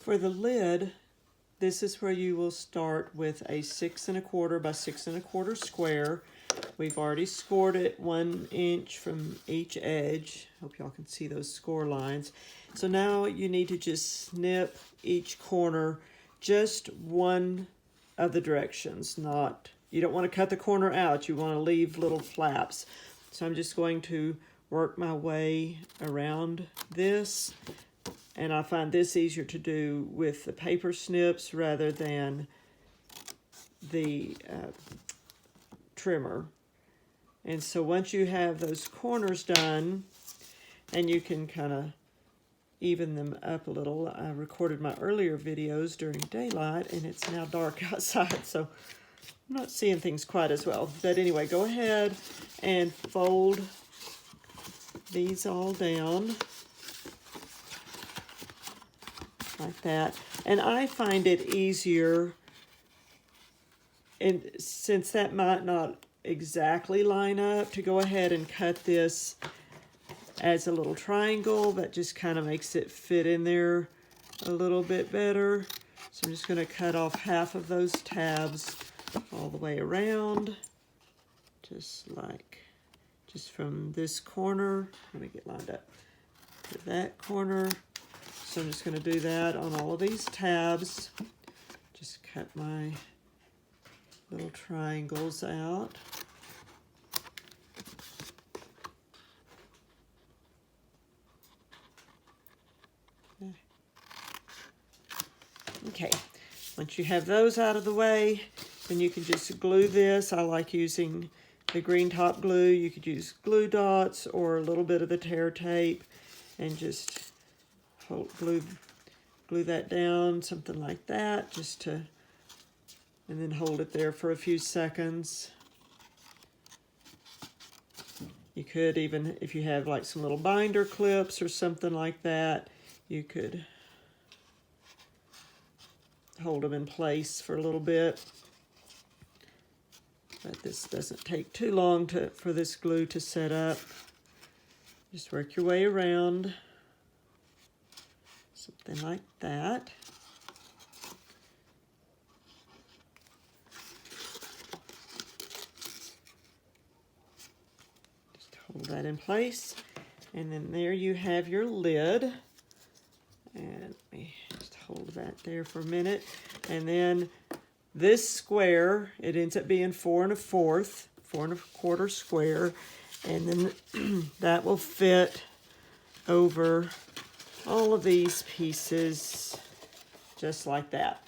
For the lid, this is where you will start with a 6 1/4 by 6 1/4 square. We've already scored it 1 inch from each edge. Hope y'all can see those score lines. So now you need to just snip each corner just one of the directions. You don't want to cut the corner out. You want to leave little flaps. So I'm just going to work my way around this. And I find this easier to do with the paper snips rather than the trimmer. And so once you have those corners done, and you can kind of even them up a little. I recorded my earlier videos during daylight, and it's now dark outside, so I'm not seeing things quite as well. But anyway, go ahead and fold these all down. Like that. And I find it easier, and since that might not exactly line up, to go ahead and cut this as a little triangle. That just kind of makes it fit in there a little bit better. So I'm just going to cut off half of those tabs all the way around, just from this corner. Let me get lined up to that corner. So I'm just going to do that on all of these tabs. Just cut my little triangles out. Okay, once you have those out of the way, then you can just glue this. I like using the green top glue. You could use glue dots or a little bit of the tear tape and just glue that down, something like that, and then hold it there for a few seconds. You could even, if you have like some little binder clips or something like that, you could hold them in place for a little bit. But this doesn't take too long for this glue to set up. Just work your way around. Something like that. Just hold that in place. And then there you have your lid. And let me just hold that there for a minute. And then this square, it ends up being 4 1/4 square. And then that will fit over all of these pieces just like that.